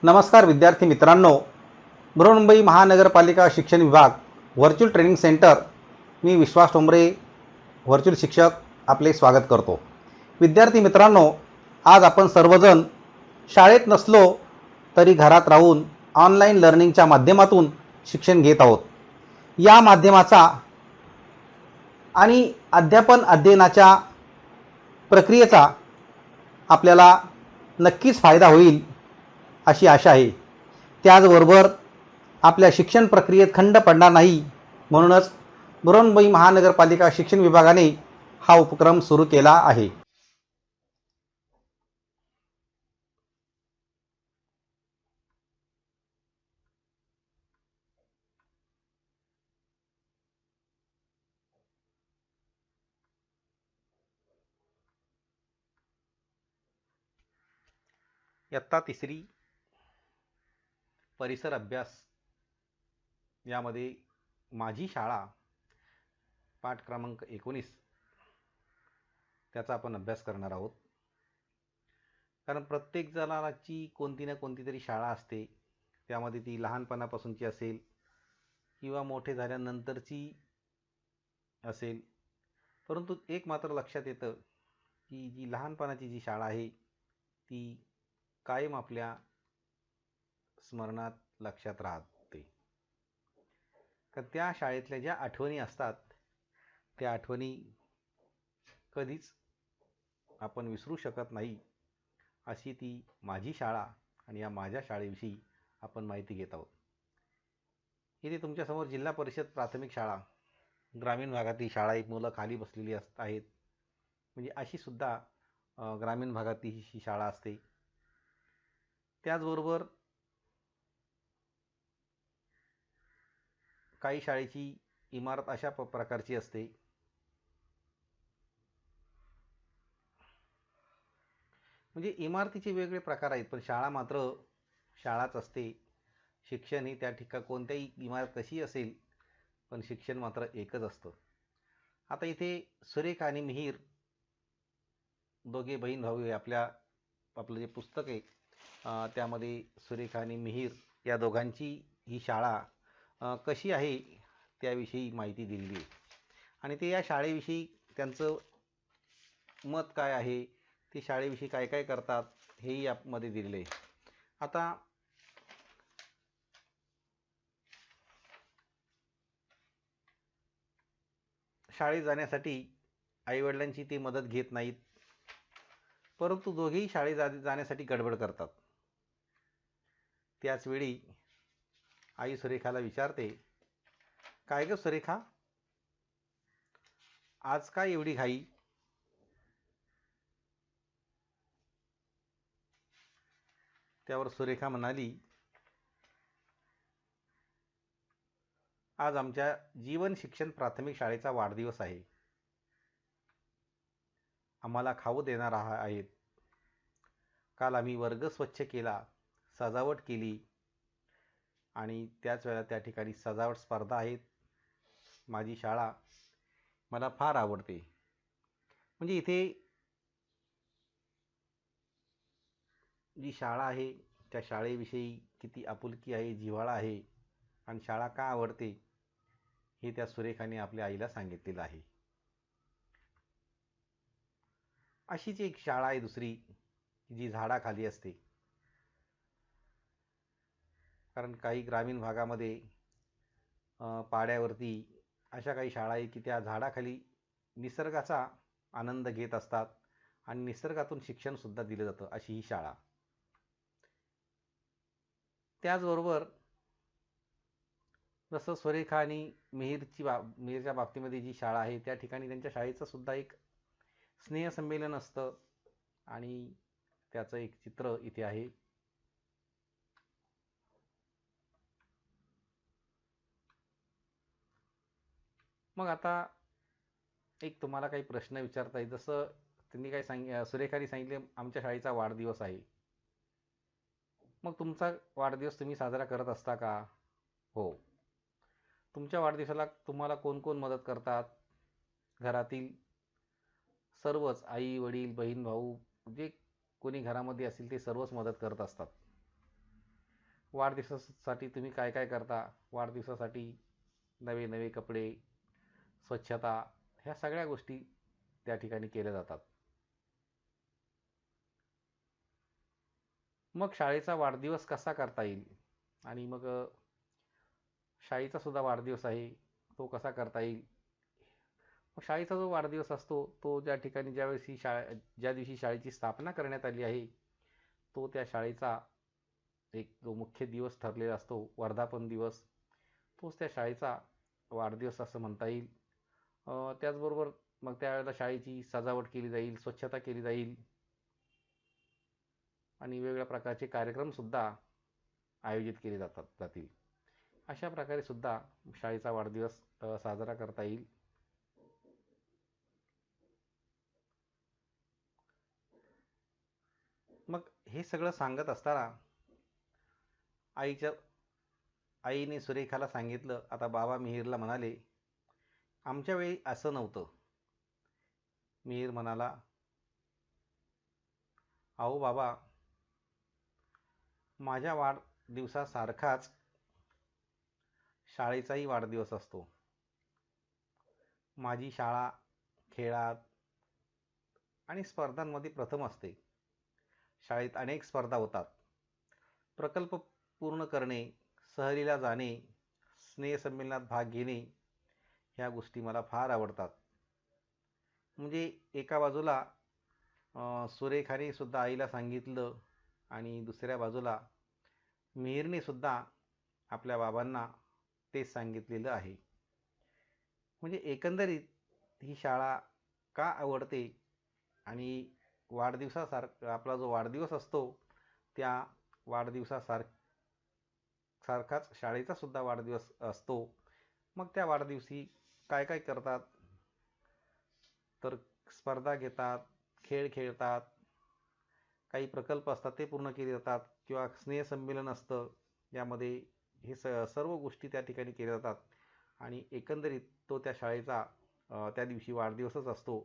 नमस्कार विद्यार्थी मित्रांनो, बृहन्मुंबई महानगरपालिका शिक्षण विभाग व्हर्च्युअल ट्रेनिंग सेंटर, मी विश्वास ठोंबरे व्हर्च्युअल शिक्षक आपले स्वागत करतो. विद्यार्थी मित्रांनो, आज आपण सर्वजण शाळेत नसलो तरी घरात राहून ऑनलाईन लर्निंगच्या माध्यमातून शिक्षण घेत आहोत. या माध्यमाचा आणि अध्यापन अध्ययनाच्या प्रक्रियेचा आपल्याला नक्कीच फायदा होईल अशी आशा आहे. त्याचबरोबर आपल्या शिक्षण प्रक्रियेत खंड पडणार नाही, म्हणूनच बृहन्मुंबई महानगरपालिका शिक्षण विभागाने हा उपक्रम सुरू केला आहे. इयत्ता तिसरी परिसर अभ्यास यामध्ये माझी शाळा पाठ क्रमांक 19 त्याचा आपण अभ्यास करणार आहोत. कारण प्रत्येक जणाची कोणती ना कोणती तरी शाळा असते, त्यामध्ये ती लहानपणापासूनची असेल किंवा मोठे झाल्यानंतरची असेल. परंतु एक मात्र लक्षात येतं की जी लहानपणाची जी शाळा आहे ती कायम आपल्या स्मरणात लक्षात राहते. तर त्या शाळेतल्या ज्या आठवणी असतात त्या आठवणी कधीच आपण विसरू शकत नाही. अशी ती माझी शाळा आणि या माझ्या शाळेविषयी आपण माहिती घेत आहोत. इथे तुमच्यासमोर जिल्हा परिषद प्राथमिक शाळा, ग्रामीण भागातील शाळा, एक मुलं खाली बसलेली आहेत. म्हणजे अशी सुद्धा ग्रामीण भागातील ही शाळा असते. त्याचबरोबर काही शाळेची इमारत अशा प्रकारची असते म्हणजे इमारतीचे वेगवेगळे प्रकार आहेत, पण शाळा मात्र शाळाच असते. शिक्षण ही त्या ठिकाणी कोणत्याही इमारत कशी असेल पण शिक्षण मात्र एकच असतं. आता इथे सुरेख आणि मिहीर दोघे बहीण भाऊ आहे. आपलं जे पुस्तक आहे त्यामध्ये सुरेखा आणि मिहीर या दोघांची ही शाळा कशी आहे त्याविषयी माहिती दिलेली आहे. आणि ते या शाळेविषयी त्यांचं मत काय आहे, ते शाळेविषयी काय काय करतात हेही यामध्ये दिलेले आहे. आता शाळेत जाण्यासाठी आईवडिलांची ते मदत घेत नाहीत, परंतु दोघेही शाळेत जाण्यासाठी गडबड करतात. त्याचवेळी आई सुरेखाला विचारते, काय ग सुरेखा, आज काय एवढी घाई? त्यावर सुरेखा म्हणाली, आज आमच्या जीवन शिक्षण प्राथमिक शाळेचा वाढदिवस आहे. आम्हाला खाऊ देणार आहेत. काल आम्ही वर्ग स्वच्छ केला, सजावट केली आणि त्याच वेळेला त्या ठिकाणी सजावट स्पर्धा आहेत. माझी शाळा मला फार आवडते. म्हणजे इथे जी शाळा आहे त्या शाळेविषयी किती आपुलकी आहे, जिव्हाळा आहे आणि शाळा का आवडते हे त्या सुरेखाने आपल्या आईला सांगितलेलं आहे. अशीच एक शाळा आहे दुसरी, जी झाडाखाली असते. कारण काही ग्रामीण भागामध्ये पाड्यावरती अशा काही शाळा आहे की त्या झाडाखाली निसर्गाचा आनंद घेत असतात आणि निसर्गातून शिक्षण सुद्धा दिलं जातं, अशी ही शाळा. त्याचबरोबर जसं सुरेखा आणि मिहीरच्या बाबतीमध्ये जी शाळा आहे त्या ठिकाणी त्यांच्या शाळेचं सुद्धा एक स्नेहसंमेलन असतं आणि त्याचं एक चित्र इथे आहे. मग आता एक तुम्हाला काही प्रश्न विचारता येईल. जसं त्यांनी काय सुरेखाने सांगितले आमच्या शाळेचा वाढदिवस आहे. मग तुमचा वाढदिवस तुम्ही साजरा करत असता का? हो. तुमच्या वाढदिवसाला तुम्हाला कोण कोण मदत करतात? घरातील सर्वच, आई वडील बहीण भाऊ जे कोणी घरामध्ये असतील ते सर्वच मदत करत असतात. वाढदिवसासाठी तुम्ही काय काय करता, वाढदिवसासाठी नवे नवे कपडे, स्वच्छता, ह्या सगळ्या गोष्टी त्या ठिकाणी केल्या जातात. मग शाळेचा वाढदिवस कसा करता येईल, आणि मग शाळेचा सुद्धा वाढदिवस आहे, तो कसा करता येईल. मग शाळेचा जो वाढदिवस असतो तो ज्या ठिकाणी ज्या दिवशी शाळेची स्थापना करण्यात आली आहे, तो त्या शाळेचा एक जो मुख्य दिवस ठरलेला असतो, वर्धापन दिवस, तोच त्या शाळेचा वाढदिवस असं म्हणता येईल. त्याचबरोबर मग त्यावेळेला शाळेची सजावट केली जाईल, स्वच्छता केली जाईल, आणि वेगवेगळ्या प्रकारचे कार्यक्रमसुद्धा आयोजित केले जातील. अशा प्रकारे सुद्धा शाळेचा वाढदिवस साजरा करता येईल. मग हे सगळं सांगत असताना आईने सुरेखाला सांगितलं. आता बाबा मिहीरला म्हणाले, आमच्या वेळी असं नव्हतं. मिहीर म्हणाला, अहो बाबा, माझ्या वाढदिवसासारखाच शाळेचाही वाढदिवस असतो. माझी शाळा खेळात आणि स्पर्धांमध्ये प्रथम असते. शाळेत अनेक स्पर्धा होतात. प्रकल्प पूर्ण करणे, सहलीला जाणे, स्नेहसंमेलनात भाग घेणे, ह्या गोष्टी मला फार आवडतात. म्हणजे एका बाजूला सुरेखाने सुद्धा आईला सांगितलं, आणि दुसऱ्या बाजूला मिहीरने सुद्धा आपल्या बाबांना तेच सांगितलेलं आहे. म्हणजे एकंदरीत ही शाळा का आवडते, आणि आपला जो वाढदिवस असतो त्या सारखाच शाळेचा सुद्धा वाढदिवस असतो. मग त्या वाढदिवशी काय काय करतात, तर स्पर्धा घेतात, खेळ खेळतात, काही प्रकल्प असतात ते पूर्ण केले जातात, किंवा स्नेहसंमेलन असतं, यामध्ये हे सर्व गोष्टी त्या ठिकाणी केल्या जातात. आणि एकंदरीत तो त्या शाळेचा त्या दिवशी वाढदिवसच असतो,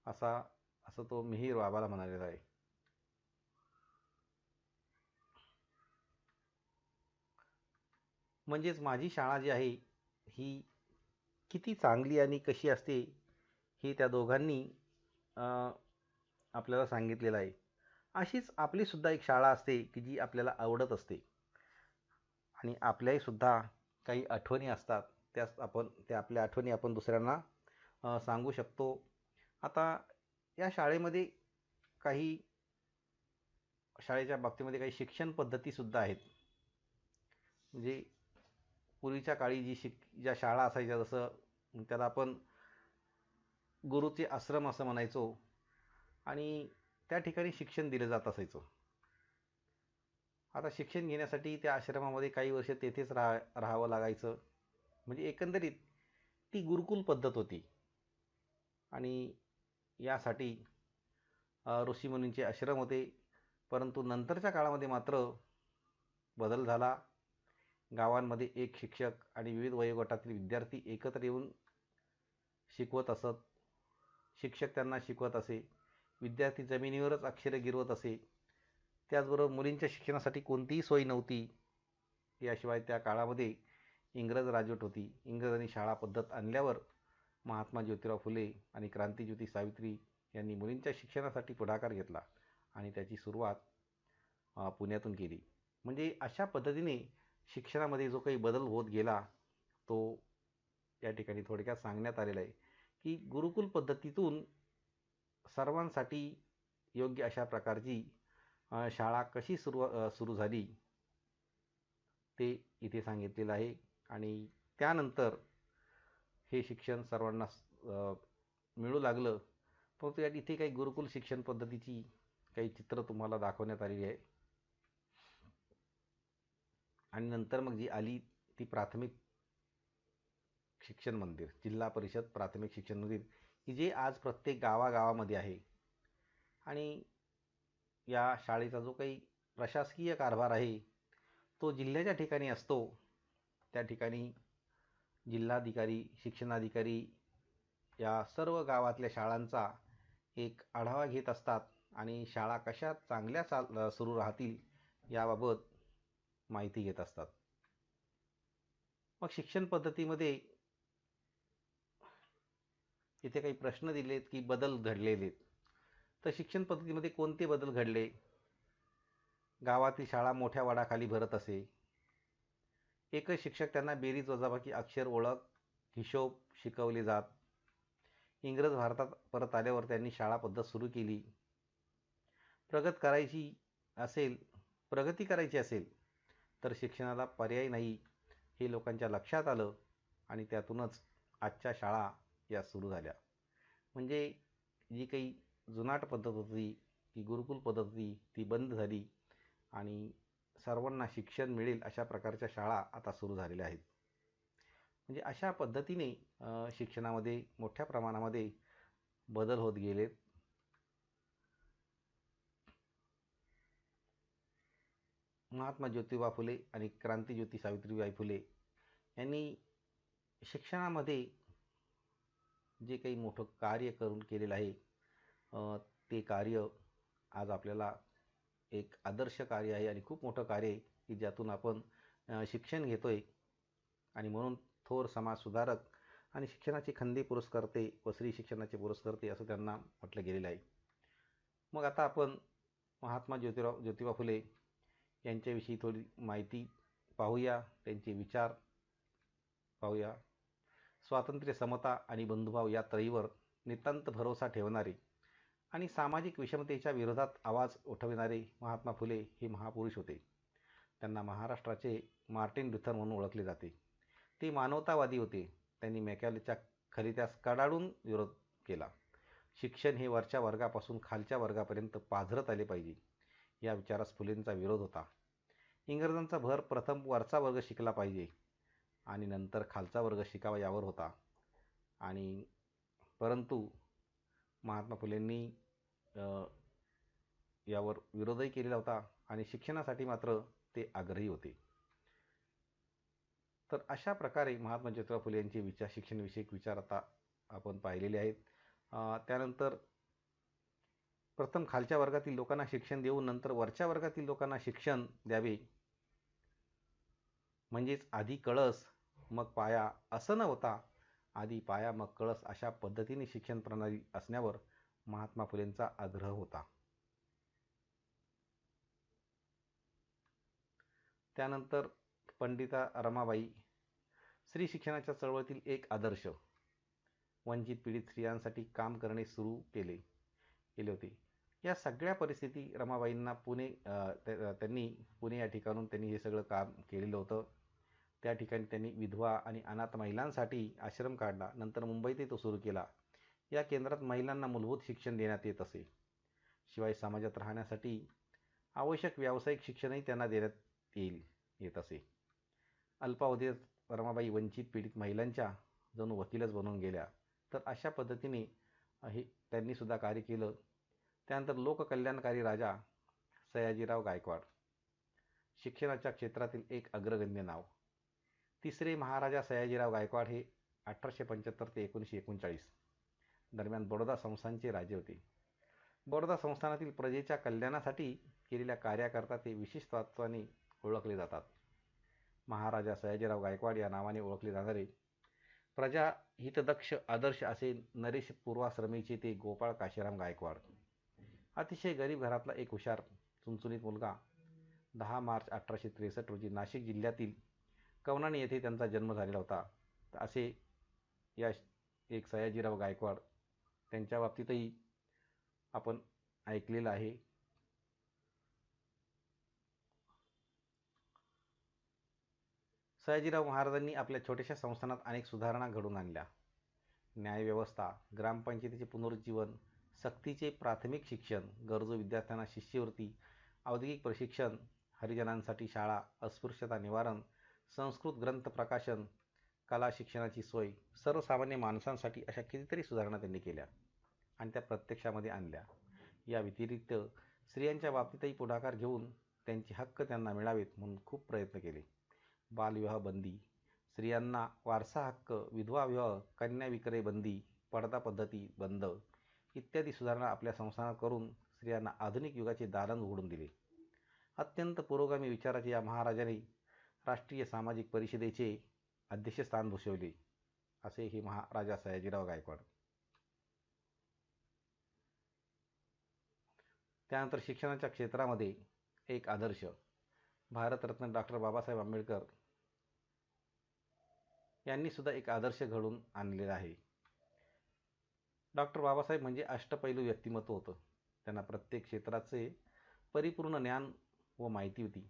असं तो मिहीर बाबाला म्हणालेला आहे. म्हणजेच माझी शाळा जी आहे ही किती चांगली आणि कशी असते, हे त्या दोघांनी आपल्याला सांगितलेलं आहे. अशीच आपली सुद्धा एक शाळा असते की जी आपल्याला आवडत असते, आणि आपल्याही सुद्धा काही आठवणी असतात. त्या आपल्या आठवणी आपण दुसऱ्यांना सांगू शकतो. आता या काही शाळेच्या बाबतीमध्ये काही शिक्षण पद्धतीसुद्धा आहेत. म्हणजे पूर्वीच्या काळी ज्या शाळा असायच्या, जसं त्याला आपण गुरुचे आश्रम असं म्हणायचो, आणि त्या ठिकाणी शिक्षण दिलं जात असायचं. आता शिक्षण घेण्यासाठी त्या आश्रमामध्ये काही वर्ष तेथेच राहावं लागायचं. म्हणजे एकंदरीत ती गुरुकुल पद्धत होती. आणि यासाठी ऋषीमुनींचे आश्रम होते. परंतु नंतरच्या काळामध्ये मात्र बदल झाला. गावांमध्ये एक शिक्षक आणि विविध वयोगटातील विद्यार्थी एकत्र येऊन शिकवत असत. शिक्षक त्यांना शिकवत असे, विद्यार्थी जमिनीवरच अक्षरे गिरवत असे. त्याचबरोबर मुलींच्या शिक्षणासाठी कोणतीही सोय नव्हती. याशिवाय त्या काळामध्ये इंग्रज राजवट होती. इंग्रजांनी शाळा पद्धत आणल्यावर महात्मा ज्योतिराव फुले आणि क्रांतिज्योती सावित्री यांनी मुलींच्या शिक्षणासाठी पुढाकार घेतला, आणि त्याची सुरुवात पुण्यातून केली. म्हणजे अशा पद्धतीने शिक्षणामध्ये जो काही बदल होत गेला, तो या ठिकाणी थोडक्यात सांगण्यात आलेला आहे. की गुरुकुल पद्धतीतून सर्वांसाठी योग्य अशा प्रकारची शाळा कशी सुरू झाली, ते इथे सांगितलेलं आहे. आणि त्यानंतर हे शिक्षण सर्वांना मिळू लागलं. परंतु इथे काही गुरुकुल शिक्षण पद्धतीची काही चित्र तुम्हाला दाखवण्यात आलेली आहे. आणि नंतर मग जी आली ती प्राथमिक शिक्षण मंदिर, जिल्हा परिषद प्राथमिक शिक्षण मंदिर, की जे आज प्रत्येक गावागावामध्ये आहे. आणि या शाळेचा जो काही प्रशासकीय कारभार आहे तो जिल्ह्याच्या ठिकाणी असतो. त्या ठिकाणी जिल्हाधिकारी, शिक्षणाधिकारी या सर्व गावातल्या शाळांचा एक आढावा घेत असतात, आणि शाळा कशा चांगल्या सुरू राहतील याबाबत माहिती घेत असतात. मग शिक्षण पद्धतीमध्ये इथे काही प्रश्न दिलेत की बदल घडलेले. तर शिक्षण पद्धतीमध्ये कोणते बदल घडले? गावातील शाळा मोठ्या वडाखाली भरत असे. एकच शिक्षक त्यांना बेरीज वजाबाकी अक्षर ओळख हिशोब शिकवले जात. इंग्रज भारतात परत आल्यावर त्यांनी शाळा पद्धत सुरू केली. प्रगत करायची असेल प्रगती करायची असेल तर शिक्षणाला पर्याय नाही हे लोकांच्या लक्षात आलं आणि त्यातूनच आजच्या शाळा या सुरू झाल्या. म्हणजे जी काही जुनाट पद्धत होती, ती गुरुकुल पद्धत होती, ती बंद झाली आणि सर्वांना शिक्षण मिळेल अशा प्रकारच्या शाळा आता सुरू झालेल्या आहेत. म्हणजे अशा पद्धतीने शिक्षणामध्ये मोठ्या प्रमाणामध्ये बदल होत गेलेत. महात्मा ज्योतिबा फुले आणि क्रांतिज्योती सावित्रीबाई फुले यांनी शिक्षणामध्ये जे काही मोठं कार्य करून केलेलं आहे, ते कार्य आज आपल्याला एक आदर्श कार्य आहे आणि खूप मोठं कार्य आहे की ज्यातून आपण शिक्षण घेतोय. आणि म्हणून थोर समाज सुधारक आणि शिक्षणाचे खंदे पुरस्कर्ते व स्त्री शिक्षणाचे पुरस्कर्ते असं त्यांना म्हटलं गेलेलं आहे. मग आता आपण महात्मा ज्योतिबा फुले यांच्याविषयी थोडी माहिती पाहूया, त्यांचे विचार पाहूया. स्वातंत्र्य, समता आणि बंधुभाव या तळीवर नितांत भरोसा ठेवणारे आणि सामाजिक विषमतेच्या विरोधात आवाज उठविणारे महात्मा फुले हे महापुरुष होते. त्यांना महाराष्ट्राचे मार्टिन लुथर म्हणून ओळखले जाते. ते मानवतावादी होते. त्यांनी मॅकॅलेच्या खलित्यास कडाडून विरोध केला. शिक्षण हे वरच्या वर्गापासून खालच्या वर्गापर्यंत पाझरत आले पाहिजे या विचारास फुलेंचा विरोध होता. इंग्रजांचा भर प्रथम वरचा वर्ग शिकला पाहिजे आणि नंतर खालचा वर्ग शिकावा यावर होता. आणि परंतु महात्मा फुलेंनी यावर विरोधही केलेला होता आणि शिक्षणासाठी मात्र ते आग्रही होते. तर अशा प्रकारे महात्मा ज्योतिबा फुले यांचे शिक्षणविषयक विचार आता आपण पाहिलेले आहेत. त्यानंतर प्रथम खालच्या वर्गातील लोकांना शिक्षण देऊन नंतर वरच्या वर्गातील लोकांना शिक्षण द्यावे, म्हणजेच आधी कळस मग पाया असं न होता आधी पाया मग कळस अशा पद्धतीने शिक्षण प्रणाली असण्यावर महात्मा फुलेंचा आग्रह होता. त्यानंतर पंडिता रमाबाई स्त्री शिक्षणाच्या चळवळीतील एक आदर्श. वंचित पीडित स्त्रियांसाठी काम करणे सुरू केले होते. या सगळ्या परिस्थिती रमाबाईंना त्यांनी पुणे या ठिकाणून त्यांनी हे सगळं काम केलेलं होतं. त्या ठिकाणी त्यांनी विधवा आणि अनाथ महिलांसाठी आश्रम काढला. नंतर मुंबईतही तो सुरू केला. या केंद्रात महिलांना मूलभूत शिक्षण देण्यात येत असे. शिवाय समाजात राहण्यासाठी आवश्यक व्यावसायिक शिक्षणही त्यांना देण्यात येत असे. अल्पावधीत रमाबाई वंचित पीडित महिलांच्या जणू वकीलच बनून गेल्या. तर अशा पद्धतीने त्यांनी सुद्धा कार्य केलं. त्यानंतर लोककल्याणकारी राजा सयाजीराव गायकवाड, शिक्षणाच्या क्षेत्रातील एक अग्रगण्य नाव. तिसरे महाराजा सयाजीराव गायकवाड हे 1875 ते 1939 दरम्यान बडोदा संस्थानचे राजे होते. बडोदा संस्थानातील प्रजेच्या कल्याणासाठी केलेल्या कार्याकरता ते विशिष्टत्वाने ओळखले जातात. महाराजा सयाजीराव गायकवाड या नावाने ओळखले जाणारे प्रजाहितदक्ष आदर्श असे नरेश पूर्वाश्रमीचे ते गोपाळ काशीराम गायकवाड. अतिशय गरीब घरातला एक हुशार चुणचुणीत मुलगा. 10 मार्च 1863 रोजी नाशिक जिल्ह्यातील कवनाणी येथे त्यांचा जन्म झालेला होता. असे या एक सयाजीराव गायकवाड त्यांच्या बाबतीतही आपण ऐकलेलं आहे. सयाजीराव महाराजांनी आपल्या छोट्याशा संस्थानात अनेक सुधारणा घडवून आणल्या. न्यायव्यवस्था, ग्रामपंचायतीचे पुनरुज्जीवन, सक्तीचे प्राथमिक शिक्षण, गरजू विद्यार्थ्यांना शिष्यवृत्ती, औद्योगिक प्रशिक्षण, हरिजनांसाठी शाळा, अस्पृश्यता निवारण, संस्कृत ग्रंथ प्रकाशन, कला शिक्षणाची सोय, सर्वसामान्य माणसांसाठी अशा कितीतरी सुधारणा त्यांनी केल्या आणि त्या प्रत्यक्षामध्ये आणल्या. या व्यतिरिक्त स्त्रियांच्या बाबतीतही पुढाकार घेऊन त्यांचे हक्क त्यांना मिळावेत म्हणून खूप प्रयत्न केले. बालविवाह बंदी, स्त्रियांना वारसा हक्क, विधवा विवाह, कन्या विक्रय बंदी, पडदा पद्धती बंद इत्यादी सुधारणा आपल्या संस्थानात करून स्त्रियांना आधुनिक युगाचे दालन उघडून दिले. अत्यंत पुरोगामी विचाराचे या महाराजाने राष्ट्रीय सामाजिक परिषदेचे अध्यक्षस्थान भूषवले, असे हे महाराजा सयाजीराव गायकवाड. त्यानंतर शिक्षणाच्या क्षेत्रामध्ये एक आदर्श, भारतरत्न डॉक्टर बाबासाहेब आंबेडकर यांनी सुद्धा एक आदर्श घडून आणलेला आहे. डॉक्टर बाबासाहेब म्हणजे अष्टपैलू व्यक्तिमत्व होतं. त्यांना प्रत्येक क्षेत्राचे परिपूर्ण ज्ञान व माहिती होती.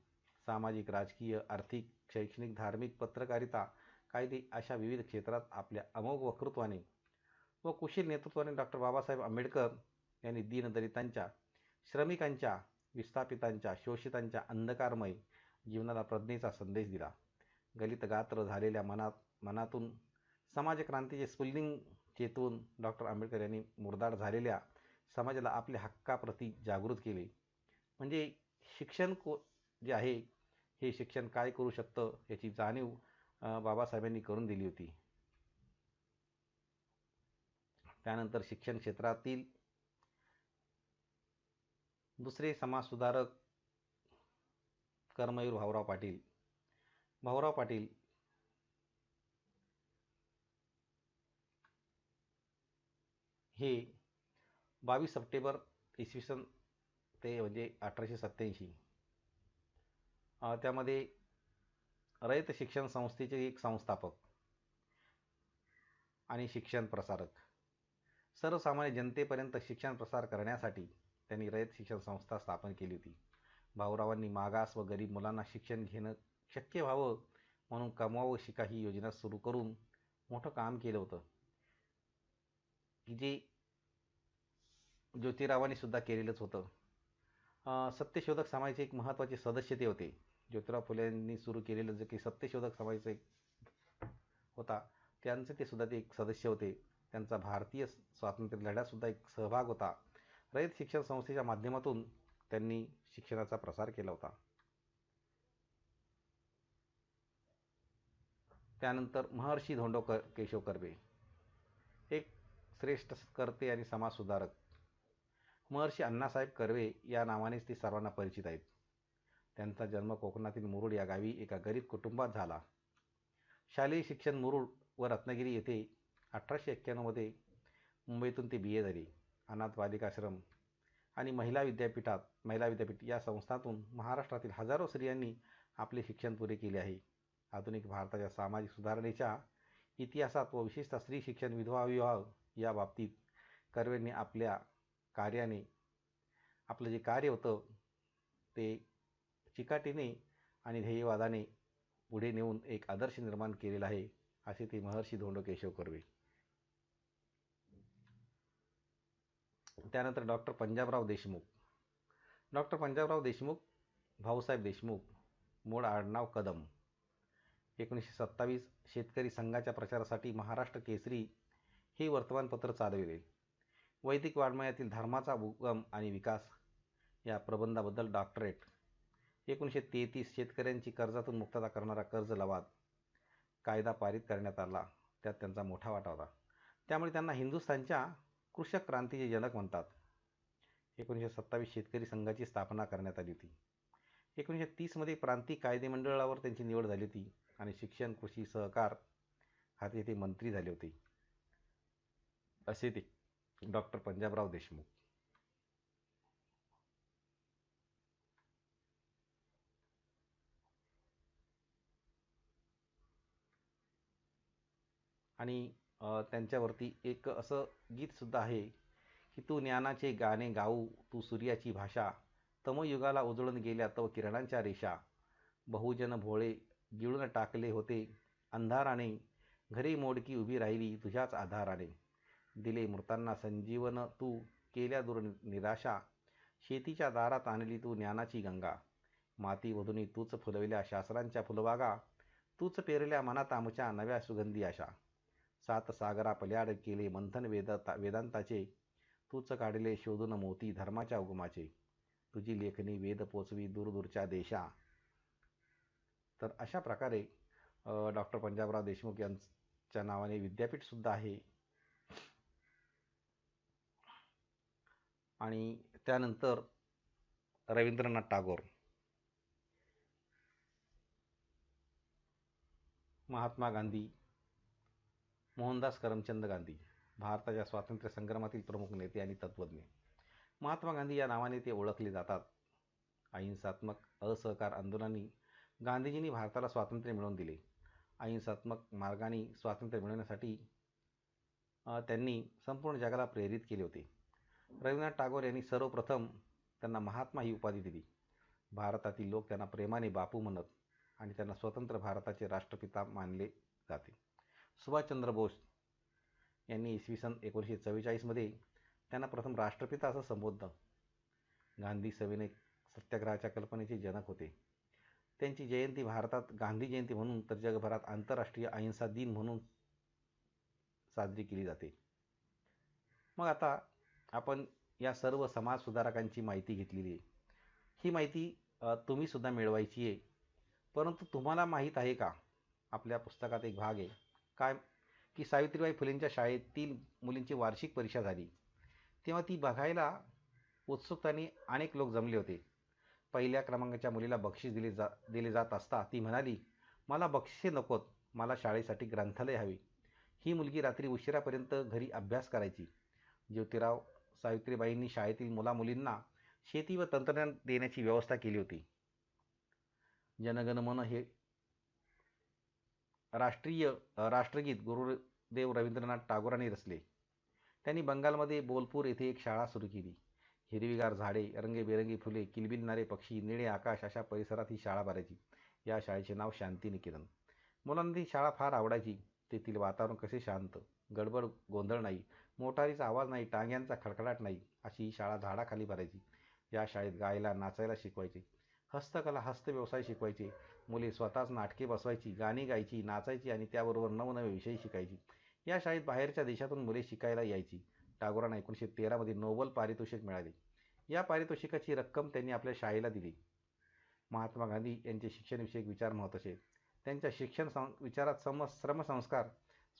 सामाजिक, राजकीय, आर्थिक, शैक्षणिक, धार्मिक, पत्रकारिता, कायदे अशा विविध क्षेत्रात आपल्या अमोघ वक्तृत्वाने व कुशल नेतृत्वाने डॉक्टर बाबासाहेब आंबेडकर यांनी दीनदलितांच्या, श्रमिकांच्या, विस्थापितांच्या, शोषितांच्या अंधकारमय जीवनाला प्रज्ञेचा संदेश दिला. गलित गात्र झालेल्या मनातून समाजक्रांतीचे स्फुल्लिंग चेतवून डॉक्टर आंबेडकर यांनी मुरदाड झालेल्या समाजाला आपल्या हक्काप्रती जागृत केले. म्हणजे शिक्षण जे आहे, हे शिक्षण काय करू शकतं याची जाणीव बाबासाहेबांनी करून दिली होती. त्यानंतर शिक्षण क्षेत्रातील दुसरे समाजसुधारक कर्मवीर भाऊराव पाटील. भाऊराव पाटील हे 22 सप्टेंबर इसवी सन ते म्हणजे 1887 त्यामध्ये रयत शिक्षण संस्थेचे एक संस्थापक आणि शिक्षण प्रसारक. सर्वसामान्य जनतेपर्यंत शिक्षण प्रसार करण्यासाठी त्यांनी रयत शिक्षण संस्था स्थापन केली होती. भाऊरावांनी मागास व गरीब मुलांना शिक्षण घेणं शक्य व्हावं म्हणून कमवावं शिका ही योजना सुरू करून मोठं काम केलं होतं, की जे ज्योतिरावांनी सुद्धा केलेलंच होतं. सत्यशोधक समाजाचे एक महत्त्वाचे सदस्य ते होते. ज्योतिराव फुले यांनी सुरू केलेलं जे की सत्यशोधक समाजाचा एक होता, त्यांचे ते सुद्धा ते एक सदस्य होते. त्यांचा भारतीय स्वातंत्र्य लढ्यातसुद्धा एक सहभाग होता. रयत शिक्षण संस्थेच्या माध्यमातून त्यांनी शिक्षणाचा प्रसार केला होता. त्यानंतर महर्षी धोंडो केशव कर्वे, एक श्रेष्ठ कर्ते आणि समाजसुधारक. महर्षी अण्णासाहेब कर्वे या नावानेच ते सर्वांना परिचित आहेत. त्यांचा जन्म कोकणातील मुरुड या गावी एका गरीब कुटुंबात झाला. शालेय शिक्षण मुरुड व रत्नागिरी येथे 1891 मुंबईतून ते BA झाले. अनाथ बालिकाश्रम आणि महिला विद्यापीठ या संस्थांतून महाराष्ट्रातील हजारो स्त्रियांनी आपले शिक्षण पुरे केले आहे. आधुनिक भारताच्या सामाजिक सुधारणेच्या इतिहासात व विशेषतः स्त्री शिक्षण, विधवा विवाह या बाबतीत कर्वेंनी आपल्या कार्याने आपलं जे कार्य होतं ते चिकाटीने आणि ध्येयवादाने पुढे नेऊन एक आदर्श निर्माण केलेला आहे, असे ते महर्षी धोंडो केशव कर्वे. त्यानंतर डॉक्टर पंजाबराव देशमुख. डॉक्टर पंजाबराव देशमुख भाऊसाहेब देशमुख, मूळ आडनाव कदम. 1927 शेतकरी संघाच्या प्रचारासाठी महाराष्ट्र केसरी हे वर्तमानपत्र चालविले. वैदिक वाङ्मयातील धर्माचा उगम आणि विकास या प्रबंधाबद्दल डॉक्टरेट. 1933 शेतकऱ्यांची कर्जातून मुक्तता करणारा कर्ज लवाद कायदा पारित करण्यात आला, त्यात त्यांचा मोठा वाटा होता. त्यामुळे त्यांना हिंदुस्थानच्या कृषक क्रांतीचे जनक म्हणतात. 1927 शेतकरी संघाची स्थापना करण्यात आली होती. 1930 मध्ये प्रांतिक कायदे मंडळावर त्यांची निवड झाली होती आणि शिक्षण, कृषी, सहकार खाते ते मंत्री झाले होते. असे ते डॉक्टर पंजाबराव देशमुख. आणि त्यांच्यावरती एक असं गीतसुद्धा आहे की तू ज्ञानाचे गाणे गाऊ, तू सूर्याची भाषा, तमयुगाला उजळून गेल्या तव किरणांच्या रेषा, बहुजन भोळे गिळून टाकले होते अंधाराने, घरी मोडकी उभी राहिली तुझ्याच आधाराने, दिले मृतांना संजीवन तू, केल्या दूर निराशा, शेतीच्या दारात आणली तू ज्ञानाची गंगा, माती वधुनी तूच फुलविल्या शास्त्रांच्या फुलबागा, तूच पेरल्या मनात आमच्या नव्या सुगंधी आशा, सात सागरा पल्याड केले मंथन वेदांताचे, तूच काढले शोधून मोती धर्माच्या उगमाचे, तुझी लेखणी वेद पोचवी दूरदूरच्या देशा. तर अशा प्रकारे डॉक्टर पंजाबराव देशमुख यांच्या नावाने विद्यापीठसुद्धा आहे. आणि त्यानंतर रवींद्रनाथ टागोर. महात्मा गांधी, मोहनदास करमचंद गांधी, भारताच्या स्वातंत्र्य संग्रामातील प्रमुख नेते आणि तत्त्वज्ञ. महात्मा गांधी या नावाने ते ओळखले जातात. अहिंसात्मक असहकार आंदोलनाने गांधीजींनी भारताला स्वातंत्र्य मिळवून दिले. अहिंसात्मक मार्गाने स्वातंत्र्य मिळवण्यासाठी त्यांनी संपूर्ण जगाला प्रेरित केले होते. रवींद्रनाथ टागोर यांनी सर्वप्रथम त्यांना महात्मा ही उपाधी दिली. भारतातील लोक त्यांना प्रेमाने बापू म्हणत आणि त्यांना स्वतंत्र भारताचे राष्ट्रपिता मानले जाते. सुभाषचंद्र बोस यांनी इसवी सन 1944 त्यांना प्रथम राष्ट्रपिता असं संबोधलं. गांधी सविनय सत्याग्रहाच्या कल्पनेचे जनक होते. त्यांची जयंती भारतात गांधी जयंती म्हणून तर जगभरात आंतरराष्ट्रीय अहिंसा दिन म्हणून साजरी केली जाते. मग आता आपण या सर्व समाज सुधारकांची माहिती घेतलेली आहे. ही माहिती तुम्ही सुद्धा मिळवायची आहे. परंतु तुम्हाला माहीत आहे का, आपल्या पुस्तकात एक भाग आहे काय की सावित्रीबाई फुलेंच्या शाळेतील मुलींची वार्षिक परीक्षा झाली तेव्हा ती बघायला उत्सुकतेने अनेक लोक जमले होते. पहिल्या क्रमांकाच्या मुलीला बक्षीस दिले जात असता ती म्हणाली, मला बक्षिसे नकोत, मला शाळेसाठी ग्रंथालय हवे. ही मुलगी रात्री उशिरापर्यंत घरी अभ्यास करायची. ज्योतिराव सावित्रीबाईंनी शाळेतील मुलामुलींना शेती व तंत्रज्ञान देण्याची व्यवस्था केली होती. जनगणमन हे राष्ट्रगीत गुरुदेव रवींद्रनाथ टागोरांनी रचले. त्यांनी बंगालमध्ये बोलपूर येथे एक शाळा सुरू केली. हिरवीगार झाडे, रंगीबेरंगी फुले, किलबिलणारे पक्षी, निळे आकाश अशा परिसरात ही शाळा भरायची. या शाळेचे नाव शांतिनिकेतन. मुलांना ती शाळा फार आवडायची. तेथील वातावरण कसे शांत, गडबड गोंधळ नाही, मोटारीचा आवाज नाही, टांग्यांचा खडखडाट नाही, अशी ही शाळा झाडाखाली भरायची. या शाळेत गायला, नाचायला शिकवायचे. हस्तकला, हस्तव्यवसाय शिकवायचे. मुले स्वतःच नाटके बसवायची, गाणी गायची, नाचायची आणि त्याबरोबर नवनवे विषय शिकायची. या शाळेत बाहेरच्या देशातून मुले शिकायला यायची. टागोरांना 1913 नोबेल पारितोषिक मिळाले. या पारितोषिकाची रक्कम त्यांनी आपल्या शाळेला दिली. महात्मा गांधी यांचे शिक्षणविषयक विचार महत्त्वाचे. त्यांच्या शिक्षण विचारात श्रमसंस्कार,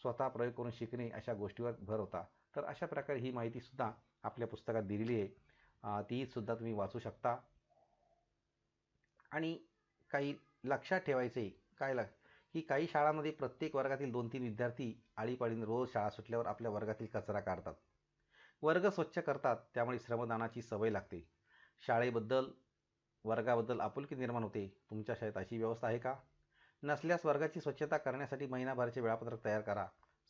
स्वतः प्रयोग करून शिकणे अशा गोष्टीवर भर होता. तर अशा प्रकारे ही माहिती सुद्धा आपल्या पुस्तकात दिलेली आहे. ती सुद्धा तुम्ही वाचू शकता. आणि काही लक्षात ठेवायचे की काही शाळांमध्ये प्रत्येक वर्गातील 2-3 विद्यार्थी आळीपाळीने रोज शाळा सुटल्यावर आपल्या वर्गातील कचरा काढतात, वर्ग स्वच्छ करतात. त्यामुळे श्रमदानाची सवय लागते. शाळेबद्दल, वर्गाबद्दल आपुलकी निर्माण होते. तुमच्या शाळेत अशी व्यवस्था आहे का? नसल्यास वर्गाची स्वच्छता करण्यासाठी महिनाभराचे वेळापत्रक तयार करा.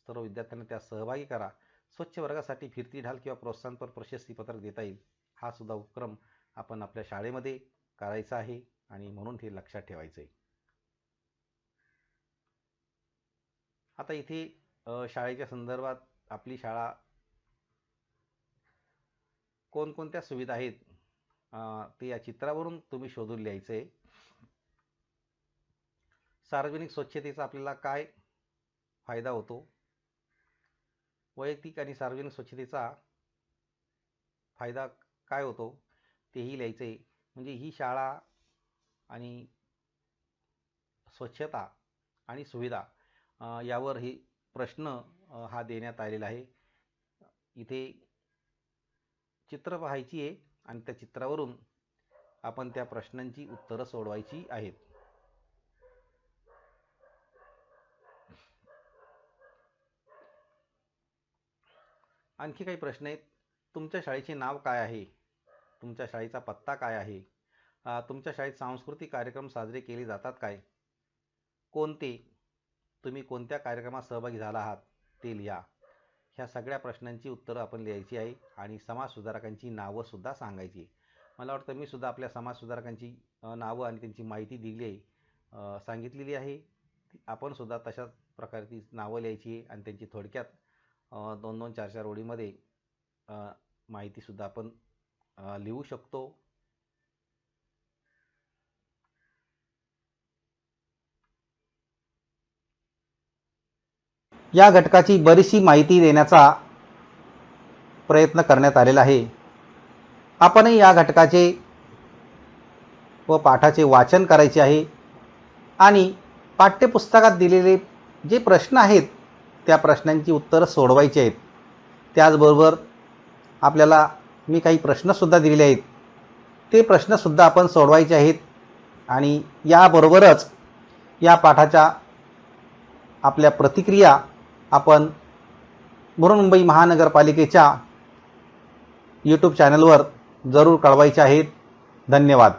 सर्व विद्यार्थ्यांना त्यात सहभागी करा. स्वच्छ वर्गासाठी फिरती ढाल किंवा प्रोत्साहनपर प्रशस्तीपत्रक देता येईल. हा सुद्धा उपक्रम आपण आपल्या शाळेमध्ये करायचा आहे आणि म्हणून हे लक्षात ठेवायचं आहे. आता इथे शाळेच्या संदर्भात आपली शाळा कोणकोणत्या सुविधा आहेत ते या चित्रावरून तुम्ही शोधून लिहायचं आहे. सार्वजनिक स्वच्छतेचा आपल्याला काय फायदा होतो, वैयक्तिक आणि सार्वजनिक स्वच्छतेचा फायदा काय होतो तेही लिहायचं आहे. म्हणजे ही शाळा आणि स्वच्छता आणि सुविधा यावर हे प्रश्न हा देण्यात आलेला आहे. इथे चित्र पाहायची आहे आणि त्या चित्रावरून आपण त्या प्रश्नांची उत्तरं सोडवायची आहेत. आणखी काही प्रश्न आहेत. तुमच्या शाळेचे नाव काय आहे? तुमच्या शाळेचा पत्ता काय आहे? तुमच्या शाळेत सांस्कृतिक कार्यक्रम साजरे केले जातात काय? कोणते? तुम्ही कोणत्या कार्यक्रमात सहभागी झाला आहात ते लिहा. ह्या सगळ्या प्रश्नांची उत्तरं आपण लिहायची आहे आणि समाजसुधारकांची नावं सुद्धा सांगायची आहे. मला वाटतं मी सुद्धा आपल्या समाजसुधारकांची नावं आणि त्यांची माहिती दिली आहे, सांगितलेली आहे. आपण सुद्धा तशाच प्रकारे ती नावं लिहायची आहे आणि त्यांची थोडक्यात 2-2, 4-4 ओळीमध्ये माहितीसुद्धा आपण लिहू शकतो. या घटकाची बरीचशी माहिती देण्याचा प्रयत्न करण्यात आलेला आहे. आपणही या घटकाचे व पाठाचे वाचन करायचे आहे आणि पाठ्यपुस्तकात दिलेले जे प्रश्न आहेत त्या प्रश्नांची उत्तरं सोडवायची आहेत. त्याचबरोबर आपल्याला मी काही प्रश्नसुद्धा दिलेले आहेत, ते प्रश्नसुद्धा आपण सोडवायचे आहेत. आणि याबरोबरच या पाठाच्या आपल्या प्रतिक्रिया आपण बृहन्मुंबई महानगरपालिकेच्या यूट्यूब चॅनलवर जरूर कळवायच्या आहेत. धन्यवाद.